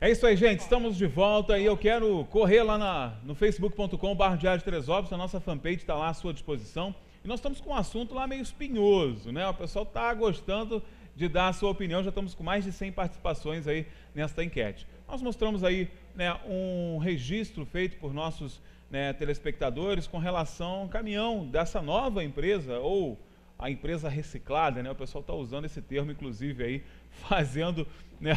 É isso aí, gente, estamos de volta e eu quero correr lá no facebook.com/Diário de Teresópolis, a nossa fanpage está lá à sua disposição. E nós estamos com um assunto lá meio espinhoso, né? O pessoal está gostando de dar a sua opinião, já estamos com mais de 100 participações aí nesta enquete. Nós mostramos aí, né, um registro feito por nossos, né, telespectadores com relação ao caminhão dessa nova empresa, ou a empresa reciclada, né? O pessoal está usando esse termo, inclusive, aí, fazendo, né,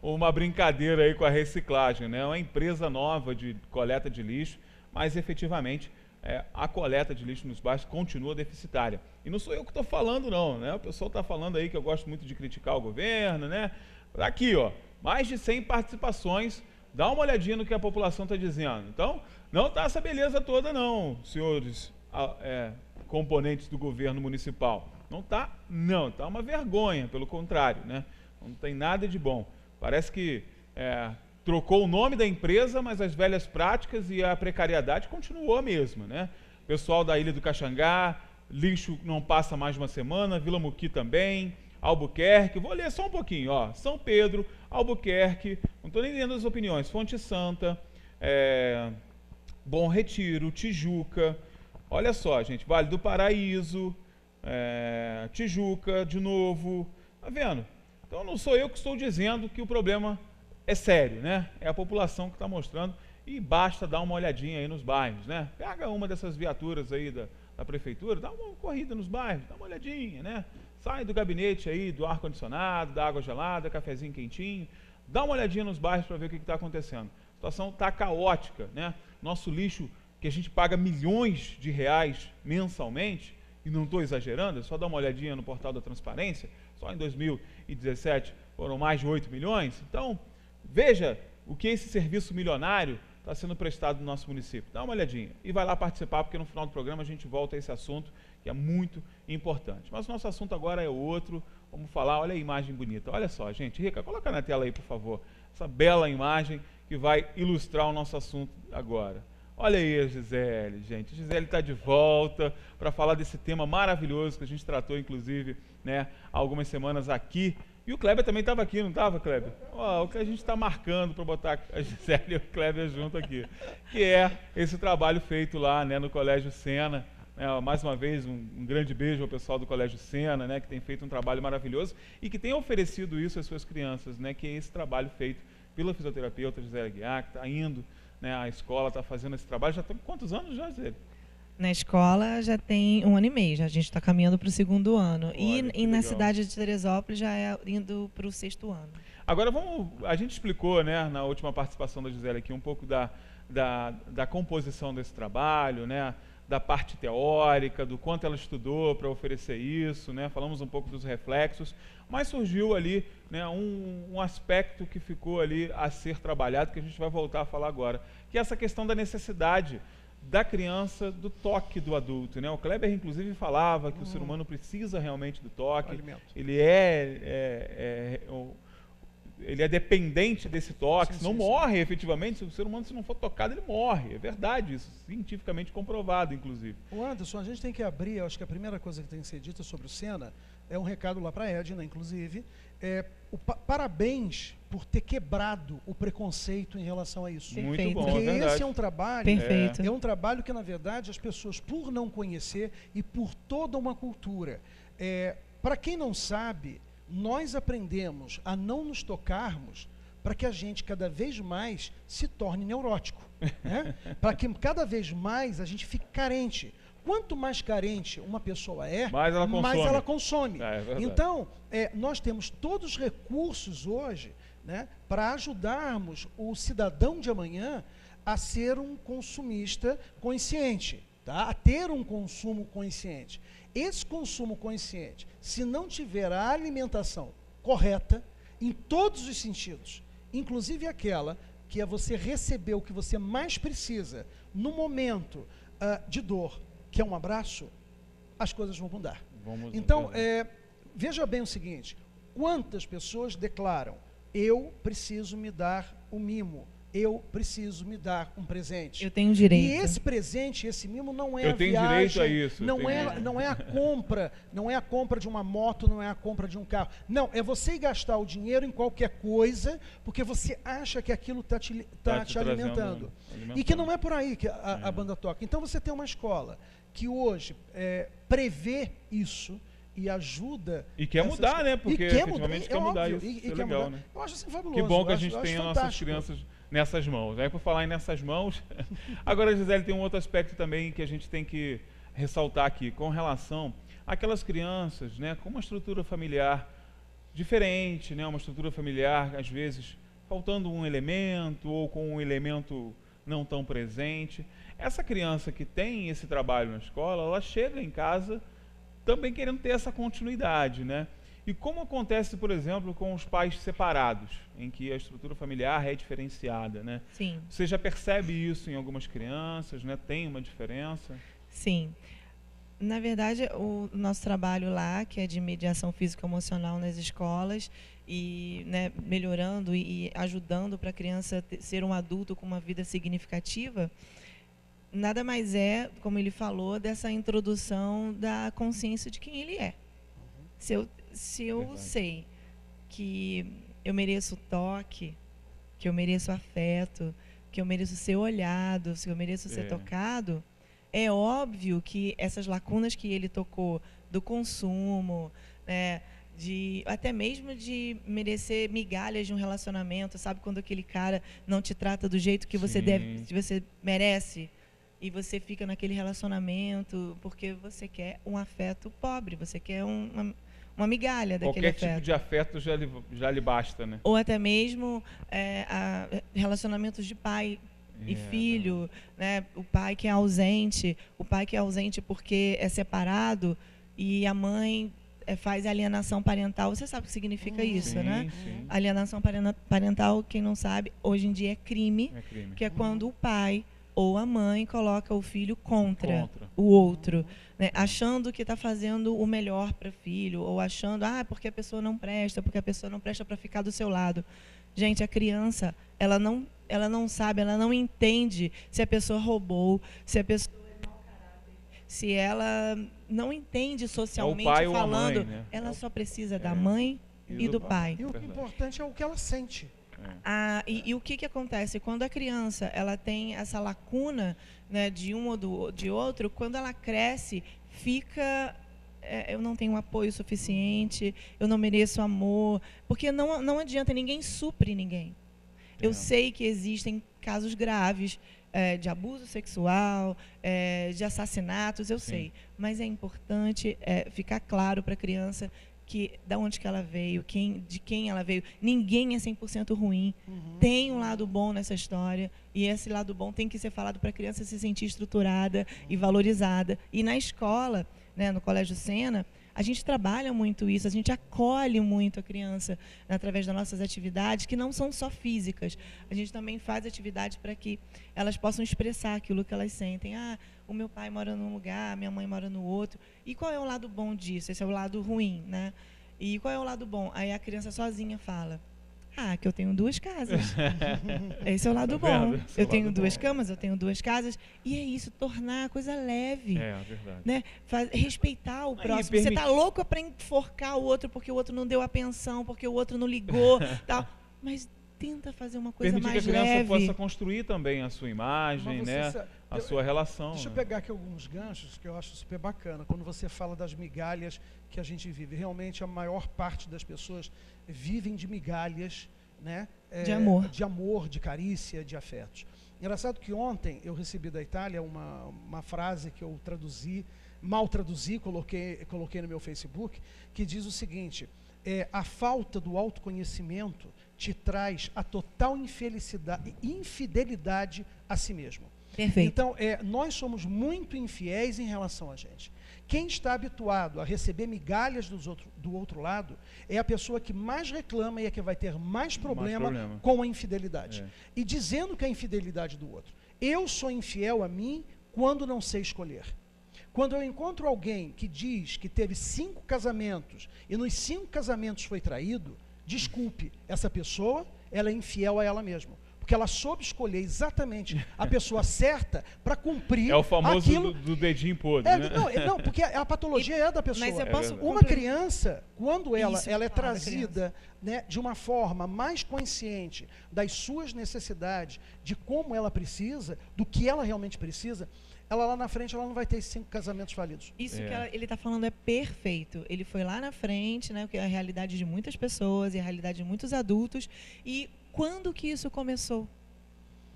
uma brincadeira aí com a reciclagem, né? Uma empresa nova de coleta de lixo, mas efetivamente a coleta de lixo nos bairros continua deficitária. E não sou eu que estou falando não, né? O pessoal está falando aí que eu gosto muito de criticar o governo, né? Aqui, ó, mais de 100 participações, dá uma olhadinha no que a população está dizendo. Então, não está essa beleza toda não, senhores componentes do governo municipal. Não está, não, está uma vergonha, pelo contrário, né? Não tem nada de bom. Parece que trocou o nome da empresa, mas as velhas práticas e a precariedade continuou a mesma, né? Pessoal da Ilha do Caxangá, lixo não passa mais de uma semana, Vila Muqui também, Albuquerque, vou ler só um pouquinho, ó, São Pedro, Albuquerque, não estou nem lendo as opiniões, Fonte Santa, Bom Retiro, Tijuca, olha só, gente, Vale do Paraíso, Tijuca, de novo, tá vendo? Então não sou eu que estou dizendo que o problema é sério, né? É a população que está mostrando e basta dar uma olhadinha aí nos bairros, né? Pega uma dessas viaturas aí da prefeitura, dá uma corrida nos bairros, dá uma olhadinha, né? Sai do gabinete aí, do ar-condicionado, da água gelada, cafezinho quentinho, dá uma olhadinha nos bairros para ver o que está acontecendo. A situação está caótica, né? Nosso lixo, que a gente paga milhões de reais mensalmente, e não estou exagerando, é só dar uma olhadinha no portal da transparência, só em 2017 foram mais de 8 milhões. Então, veja o que esse serviço milionário está sendo prestado no nosso município. Dá uma olhadinha e vai lá participar, porque no final do programa a gente volta a esse assunto, que é muito importante. Mas o nosso assunto agora é outro. Vamos falar, olha a imagem bonita. Olha só, gente. Rica, coloca na tela aí, por favor, essa bela imagem que vai ilustrar o nosso assunto agora. Olha aí a Gisele, gente. A Gisele está de volta para falar desse tema maravilhoso que a gente tratou, inclusive, né, há algumas semanas aqui. E o Kleber também estava aqui, não estava, Kleber? O que a gente está marcando para botar a Gisele e o Kleber junto aqui, que é esse trabalho feito lá, né, no Colégio Sena. Mais uma vez, um grande beijo ao pessoal do Colégio Sena, né, que tem feito um trabalho maravilhoso e que tem oferecido isso às suas crianças, né, que é esse trabalho feito pela fisioterapeuta Gisele Aguiar, que está indo, né, à escola, está fazendo esse trabalho. Já tem quantos anos já, Gisele? Na escola já tem 1 ano e meio, já a gente está caminhando para o 2º ano. Olha, e na cidade de Teresópolis já é indo para o 6º ano. Agora a gente explicou, né, na última participação da Gisele aqui, um pouco da composição desse trabalho, né, da parte teórica, do quanto ela estudou para oferecer isso, né, falamos um pouco dos reflexos, mas surgiu ali, né, um aspecto que ficou ali a ser trabalhado, que a gente vai voltar a falar agora, que é essa questão da necessidade da criança, do toque do adulto, né? O Kleber, inclusive, falava que o ser humano precisa realmente do toque, ele é dependente desse toque, senão morre efetivamente. Se o ser humano, se não for tocado, ele morre, é verdade isso, cientificamente comprovado, inclusive. O Anderson, a gente tem que abrir, eu acho que a primeira coisa que tem que ser dita sobre o Sena é um recado lá para a Edna, inclusive, parabéns por ter quebrado o preconceito em relação a isso. Perfeito. Muito bom, Porque é verdade. esse é um trabalho, Perfeito. é um trabalho que, na verdade, as pessoas, por não conhecer e por toda uma cultura, para quem não sabe, nós aprendemos a não nos tocarmos para que a gente cada vez mais se torne neurótico, né? Para que cada vez mais a gente fique carente. Quanto mais carente uma pessoa mais ela consome. Então, nós temos todos os recursos hoje, né, para ajudarmos o cidadão de amanhã a ser um consumista consciente, tá? A ter um consumo consciente. Esse consumo consciente, se não tiver a alimentação correta, em todos os sentidos, inclusive aquela que é você receber o que você mais precisa no momento de dor, que é um abraço, as coisas vão mudar. Então, veja bem o seguinte, quantas pessoas declaram, eu preciso me dar o mimo, eu preciso me dar um presente. Eu tenho direito. E esse presente, esse mimo não é Eu a tenho viagem, direito a isso, não é a compra, não é a compra de uma moto, não é a compra de um carro. Não, é você ir gastar o dinheiro em qualquer coisa, porque você acha que aquilo está te alimentando. E que não é por aí que a banda toca. Então você tem uma escola que hoje prevê isso e ajuda... E quer mudar, né? Porque efetivamente quer mudar óbvio, isso. E é quer legal, mudar. né? Eu acho assim fabuloso. Que bom que a eu gente acho tem as nossas fantástico. crianças nessas mãos. Aí, por falar em nessas mãos, agora, Gisele, tem um outro aspecto também que a gente tem que ressaltar aqui, com relação àquelas crianças, né, com uma estrutura familiar diferente, né, uma estrutura familiar, às vezes, faltando um elemento ou com um elemento não tão presente. Essa criança que tem esse trabalho na escola, ela chega em casa também querendo ter essa continuidade, né? E como acontece, por exemplo, com os pais separados, em que a estrutura familiar é diferenciada, né? Sim. Você já percebe isso em algumas crianças, né? Tem uma diferença? Sim. Na verdade, o nosso trabalho lá, que é de mediação físico-emocional nas escolas, e né, melhorando e ajudando para a criança ser um adulto com uma vida significativa, nada mais é, como ele falou, dessa introdução da consciência de quem ele é. Se eu sei que eu mereço toque, que eu mereço afeto, que eu mereço ser olhado, que eu mereço ser tocado, é óbvio que essas lacunas que ele tocou do consumo, né, até mesmo de merecer migalhas de um relacionamento, sabe, quando aquele cara não te trata do jeito que você você merece, e você fica naquele relacionamento porque você quer um afeto pobre, você quer uma migalha daquele afeto. Qualquer tipo de afeto já lhe basta, né? Ou até mesmo relacionamentos de pai e filho, né? O pai que é ausente porque é separado, e a mãe faz alienação parental. Você sabe o que significa isso, né? Sim. Alienação parental, quem não sabe, hoje em dia é crime. Que é quando o pai ou a mãe coloca o filho contra o outro, né? Achando que está fazendo o melhor para o filho, ou achando, porque a pessoa não presta para ficar do seu lado. Gente, a criança, ela não sabe, ela não entende se a pessoa roubou, se a pessoa é mau caráter, se ela não entende socialmente falando, ou a mãe, né? Ela só precisa da mãe e do pai. E o importante é o que ela sente. E o que acontece? Quando a criança ela tem essa lacuna, né, de um ou de outro, quando ela cresce, fica... eu não tenho apoio suficiente, eu não mereço amor, porque não adianta, ninguém supre ninguém. Eu sei que existem casos graves de abuso sexual, de assassinatos, eu sei, mas é importante ficar claro para a criança que da onde que ela veio, de quem ela veio. Ninguém é 100% ruim. Tem um lado bom nessa história, e esse lado bom tem que ser falado para a criança se sentir estruturada e valorizada. E na escola, né, no Colégio Sena, a gente trabalha muito isso, a gente acolhe muito a criança, né, através das nossas atividades, que não são só físicas. A gente também faz atividades para que elas possam expressar aquilo que elas sentem. O meu pai mora num lugar, minha mãe mora no outro. E qual é o lado bom disso? Esse é o lado ruim, né? E qual é o lado bom? Aí a criança sozinha fala, que eu tenho 2 casas. Esse é o lado bom. Eu tenho 2 camas, eu tenho 2 casas. E é isso, tornar a coisa leve. Verdade. Né? Respeitar o próximo. Você está louco para enforcar o outro porque o outro não deu atenção, porque o outro não ligou. Tal. Mas tenta fazer uma coisa mais leve. Permitir que a criança possa construir também a sua imagem, né? A sua relação. Deixa eu pegar aqui alguns ganchos que eu acho super bacana. Quando você fala das migalhas que a gente vive. Realmente a maior parte das pessoas vivem de migalhas, né? De amor, de carícia, de afetos. Engraçado que ontem eu recebi da Itália uma frase que eu mal traduzi, coloquei no meu Facebook, que diz o seguinte: a falta do autoconhecimento te traz a total infidelidade a si mesmo. Perfeito. Então, nós somos muito infiéis em relação a gente. Quem está habituado a receber migalhas do outro lado é a pessoa que mais reclama e é que vai ter mais problema com a infidelidade. E dizendo que é a infidelidade do outro. Eu sou infiel a mim quando não sei escolher. Quando eu encontro alguém que diz que teve 5 casamentos e nos 5 casamentos foi traído, desculpe, essa pessoa, ela é infiel a ela mesma. porque ela soube escolher exatamente a pessoa certa para cumprir É o famoso aquilo. do dedinho podre, né? Não, porque a patologia é da pessoa. Mas eu posso Uma criança, quando ela Isso, é fala da trazida, né, de uma forma mais consciente das suas necessidades, de como ela precisa, do que ela realmente precisa, ela lá na frente ela não vai ter esses 5 casamentos falidos. Isso É. que ele está falando é perfeito. Ele foi lá na frente, né, que é a realidade de muitas pessoas e a realidade de muitos adultos. E quando que isso começou?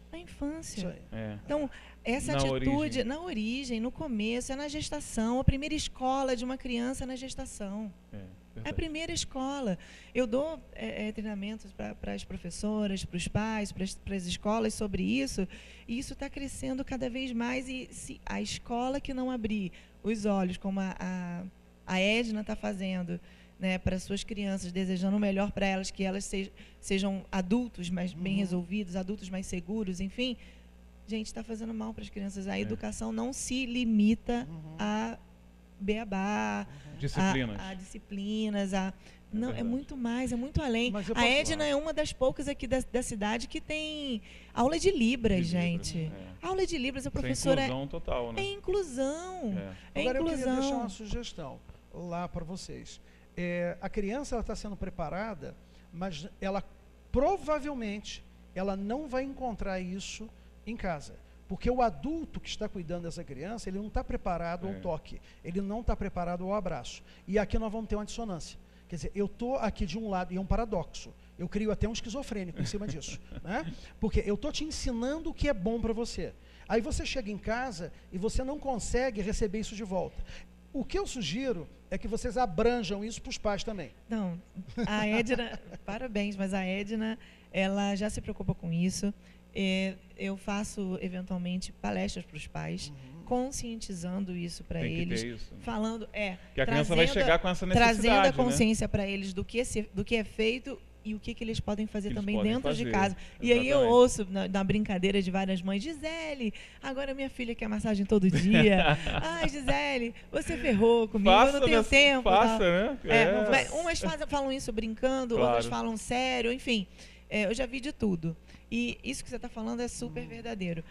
Na infância. Isso aí. É. Então, essa Na atitude origem. na origem, no começo, é na gestação. A primeira escola de uma criança é na gestação. É, É a verdade. primeira escola. Eu dou treinamentos para as professoras, para os pais, para as escolas sobre isso, e isso está crescendo cada vez mais. E se a escola que não abrir os olhos, como a Edna está fazendo, né, para suas crianças, desejando o melhor para elas, que elas sejam adultos mais bem resolvidos, adultos mais seguros, enfim, gente, está fazendo mal para as crianças. A educação não se limita a beabá, Disciplinas. a disciplinas, não, é verdade. muito mais, é muito além. Mas eu A posso- Edna é uma das poucas aqui da cidade que tem aula de Libras, De gente. Libras, Aula de Libras, a Isso é professora inclusão total, né? é inclusão. É. É Agora eu queria deixar inclusão. uma sugestão lá para vocês. A criança está sendo preparada, mas ela provavelmente ela não vai encontrar isso em casa. Porque o adulto que está cuidando dessa criança, ele não está preparado ao toque, ele não está preparado ao abraço. E aqui nós vamos ter uma dissonância. Quer dizer, eu estou aqui de um lado, e é um paradoxo, eu crio até um esquizofrênico em cima disso, né? Porque eu estou te ensinando o que é bom para você. Aí você chega em casa e você não consegue receber isso de volta. O que eu sugiro é que vocês abranjam isso para os pais também. Não, a Edna, parabéns, mas a Edna, ela já se preocupa com isso. Eu faço, eventualmente, palestras para os pais, conscientizando isso para Tem que eles. ter isso, né? Falando, Que a criança vai chegar com essa necessidade, trazendo a né? consciência para eles do que é feito e o que eles podem fazer Eles também podem dentro de fazer, casa. E aí eu exatamente. ouço na brincadeira de várias mães, Gisele, agora minha filha quer massagem todo dia. Ai, Gisele, você ferrou comigo, eu não tenho tempo. Faça, tal. né? Mas umas falam isso brincando, Claro. outras falam sério, enfim. Eu já vi de tudo. E isso que você está falando é super verdadeiro.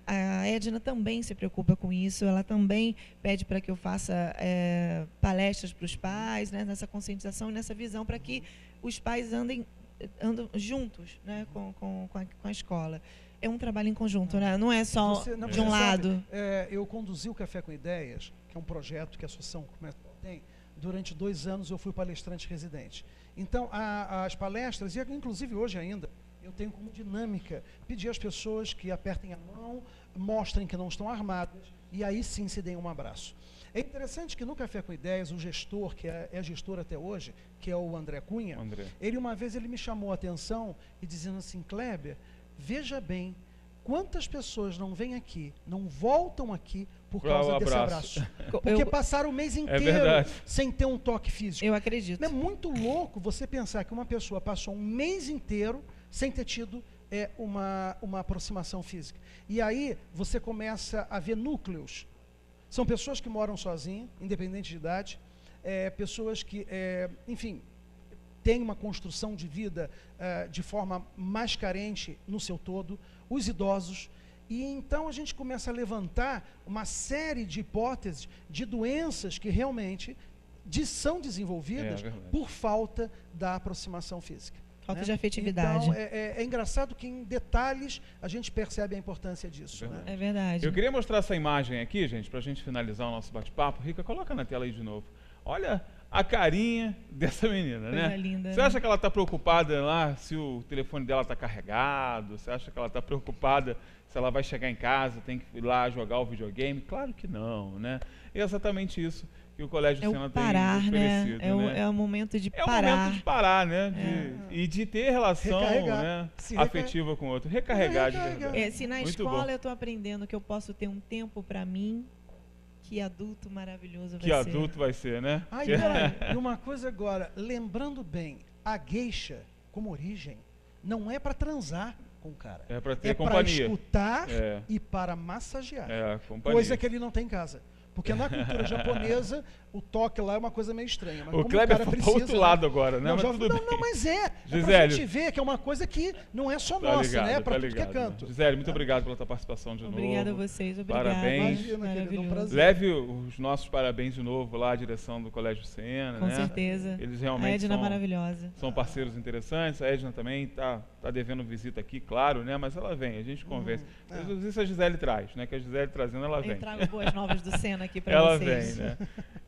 A Edna também se preocupa com isso, ela também pede para que eu faça palestras para os pais, né, nessa conscientização e nessa visão, para que os pais andem juntos, né, com a escola. É um trabalho em conjunto, né? Não é só Você de um lado. Eu conduzi o Café com Ideias, que é um projeto que a Associação Comercial tem. Durante 2 anos eu fui palestrante residente. Então, as palestras, e inclusive hoje ainda, eu tenho como dinâmica pedir às pessoas que apertem a mão, mostrem que não estão armadas, e aí sim se deem um abraço. É interessante que no Café com Ideias, o gestor, que é gestor até hoje, que é o André Cunha, uma vez ele me chamou a atenção e dizendo assim, Kleber, veja bem, quantas pessoas não vêm aqui, não voltam aqui por causa desse abraço. Porque passaram o mês inteiro sem ter um toque físico. Eu acredito. É muito louco você pensar que uma pessoa passou um mês inteiro sem ter tido uma aproximação física. E aí você começa a ver núcleos. São pessoas que moram sozinhas, independente de idade, pessoas que, enfim, têm uma construção de vida de forma mais carente no seu todo, os idosos. E então a gente começa a levantar uma série de hipóteses de doenças que realmente são desenvolvidas por falta da aproximação física. Falta de afetividade. Então, é engraçado que em detalhes a gente percebe a importância disso. Verdade. Né? É verdade. Eu queria mostrar essa imagem aqui, gente, para a gente finalizar o nosso bate-papo. Rica, coloca na tela aí de novo. Olha a carinha dessa menina, Coisa né? linda, Você né? acha que ela está preocupada lá se o telefone dela está carregado? Você acha que ela está preocupada se ela vai chegar em casa, tem que ir lá jogar o videogame? Claro que não, né? É exatamente isso que o Colégio Sena tem oferecido. Né? É o momento de É parar. o momento de parar, né? E de ter relação, né, afetiva com o outro. Recarregar de verdade. Se na Muito escola bom. eu estou aprendendo que eu posso ter um tempo para mim, que adulto maravilhoso vai Que ser. adulto vai ser, né? E uma coisa agora, lembrando bem, a geisha, como origem, não é para transar com o cara. É para ter para companhia. escutar e para massagear. Companhia. Coisa que ele não tem em casa. Porque na cultura japonesa, o toque lá é uma coisa meio estranha. Mas O como Kleber cara foi para precisa, outro lado agora, né? Não, Mas já- tudo não, bem. não, mas é. É pra Gisele. gente ver que é uma coisa que não é só Tá nossa, ligado, né? É pra tá tudo que é ligado. canto. Gisele, muito obrigado pela tua participação de Obrigada a novo. vocês, obrigada. Parabéns. Imagina, querido, é um Maravilhoso. prazer. Leve os nossos parabéns de novo lá à direção do Colégio Sena, Com né? certeza. Eles A realmente Edna é são, maravilhosa. são parceiros interessantes. A Edna também tá devendo visita aqui, claro, né? Mas ela vem, a gente convence. Isso a Gisele traz, né? Que a Gisele trazendo, ela vem. Eu trago boas novas do Sena aqui para Ela vocês. vem, né?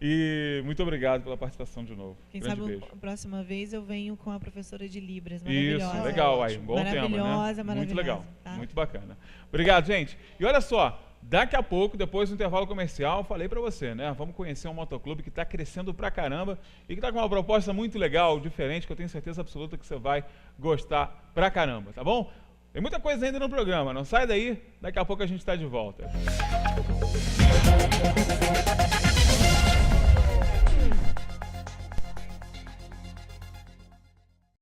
E muito obrigado pela participação de novo. Quem Grande sabe beijo. a próxima vez eu venho com a professora de Libras, maravilhosa. Isso, legal, aí, um bom tema, né? Maravilhosa, Muito legal, tá? muito bacana. Obrigado, gente. E olha só, daqui a pouco, depois do intervalo comercial, falei pra você, né? Vamos conhecer um motoclube que tá crescendo pra caramba e que tá com uma proposta muito legal, diferente, que eu tenho certeza absoluta que você vai gostar pra caramba, tá bom? Tem muita coisa ainda no programa, não sai daí, daqui a pouco a gente tá de volta.